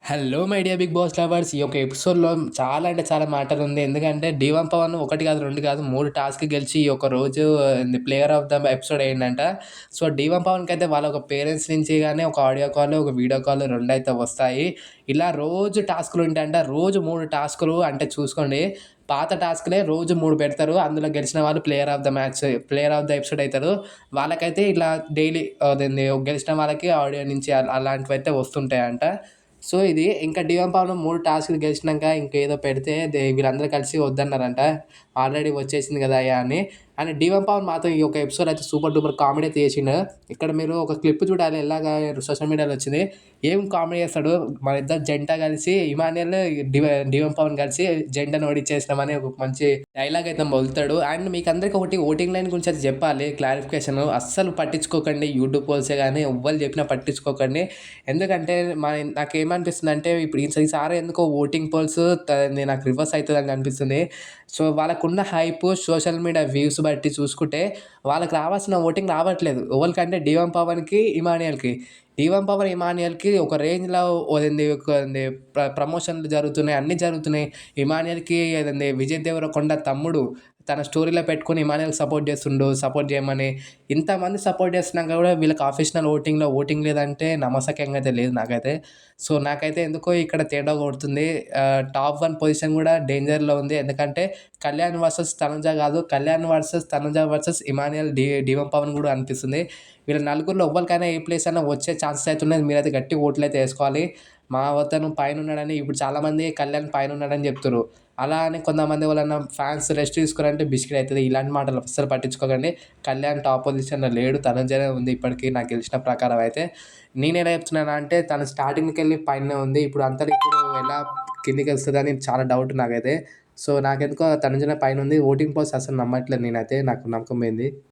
Hello my dear Bigg Boss lovers. ఈ యొక్క ఎపిసోడ్‌లో చాలా అంటే చాలా మ్యాటర్ ఉంది. ఎందుకంటే 'డీ1 పవన్' 1 కాదు, 2 కాదు 3 టాస్క్‌లు గెలిచి ఈ యొక్క రోజు ప్లేయర్ ఆఫ్ ద ఎపిసోడ్ అయిందంట. సో 'డీ1 పవన్‌కైతే వాళ్ళ ఒక పేరెంట్స్ నుంచి గాని ఒక ఆడియో కాల్, ఒక వీడియో కాల్ 2 అయితే వస్తాయి. ఇలా రోజు టాస్క్‌లు ఉంటాయంట. రోజు 3 టాస్క్‌లు అంటే చూసుకోండి. పాత టాస్క్‌లే రోజు 3 పెడతారు. అందులో గెలిచిన వాళ్ళు player of the match, player of the episode అయితారు. వాళ్ళకైతే ఇలా డైలీ అదేంది గెలిచిన వాళ్ళకి ఆడియో నుంచి అలాంటివైతే వస్తుంటాయంట. సో, ఇది ఇంకా 'డీ1 పవన్' 3 టాస్క్‌లు గెలిచినంక ఇంకేదో పెడితే వీళ్ళందరూ కలిసి వద్దన్నారంట. ఆల్రెడీ వచ్చేసింది గదయ్యా అని. అండ్ 'డీ1 పవన్' మాత్రం ఈ యొక్క ఎపిసోడ్ అయితే సూపర్ డూపర్ కామెడీ అయితే చేసిండు. ఇక్కడ మీరు ఒక క్లిప్ చూడాలి ఎలాగా సోషల్ మీడియాలో వచ్చింది. ఏం కామెడీ చేస్తాడు, మన ఇద్దరు జంట కలిసి ఇమాన్యుల్, 'డీ1 పవన్' కలిసి జంటను ఓడించేసినామని ఒక మంచి డైలాగ్ అయితే మొలుతాడు. అండ్ మీకందరికి ఒకటి ఓటింగ్ లైన్ గురించి అయితే చెప్పాలి క్లారిఫికేషన్. అస్సలు పట్టించుకోకండి యూట్యూబ్ పోల్సే గాని ఎవ్వరు చెప్పినా పట్టించుకోకండి. ఎందుకంటే నాకేమనిపిస్తుందంటే ఇప్పుడు ఈసారి ఎందుకో ఓటింగ్ పోల్స్ నాకు రివర్స్ అయితదని అనిపిస్తుంది. సో, వాళ్ళకున్న హైప్ సోషల్ మీడియా వ్యూస్ బట్టి చూసుకుంటే వాళ్ళకి రావాల్సిన ఓటింగ్ రావట్లేదు. ఎవలికంటే 'డీ1 పవన్‌కి', 'ఇమాన్యుయల్‌కి'. 'డీ1 పవన్', 'ఇమాన్యుయల్‌కి' ఒక రేంజ్‌లో ప్రమోషన్‌లు జరుగుతున్నాయి. అన్నీ జరుగుతున్నాయి. 'ఇమాన్యుయల్‌కి' అదేంది 'విజయ్ దేవరకొండ' తమ్ముడు తన స్టోరీలో పెట్టుకొని ఇమాన్యుయల్‌కి సపోర్ట్ చేస్తుండు. సపోర్ట్ చేయమని. ఇంతమంది సపోర్ట్ చేస్తున్నాక కూడా వీళ్ళకి అఫీషియల్ ఓటింగ్ లేదంటే నమ్మశక్యంగా అయితే లేదు నాకైతే. సో, నాకైతే ఎందుకో ఇక్కడ తేడా కొడుతుంది. టాప్ 1 పొజిషన్ కూడా డేంజర్‌లో ఉంది. ఎందుకంటే 'కళ్యాణ్ వర్సెస్ తనుజ' కాదు, 'కళ్యాణ్ వర్సెస్ తనుజ వర్సెస్ ఇమాన్యుయల్, 'డీ1 పవన్' కూడా అనిపిస్తుంది. వీళ్ళ నలుగురిలో ఎవ్వరికైనా ఏ ప్లేస్ అయినా వచ్చే ఛాన్సెస్ అయితే ఉన్నాయి. మీరైతే గట్టిగా ఓట్లయితే ఏసుకోవాలి. మా అతను పైనున్నాడని ఇప్పుడు చాలామంది 'కళ్యాణ్' పైనున్నాడని చెప్తుర్రు. అలా అని కొంతమంది ఎవలన్నా ఫ్యాన్స్ రెస్ట్ తీసుకోరంటే బిస్కెట్ అయితది. ఇలాంటి మాటలు అస్సలు పట్టించుకోకండి. 'కళ్యాణ్' టాప్ పొజిషన్‌లో లేడు. తనుజనే ఉంది ఇప్పటికి నాకు తెలిసిన ప్రకారం అయితే. నేనెలా చెప్తున్నానంటే తను స్టార్టింగ్‌కెళ్ళి పైనే ఉంది. ఇప్పుడు ఎలా కిందకెళ్తదని చాలా డౌట్ నాకైతే. సో, నాకెందుకో తనుజనే పైనుంది. ఓటింగ్ పోల్స్ అసలు నమ్మట్లేదు నేనైతే. నాకు నమ్మకం పోయింది.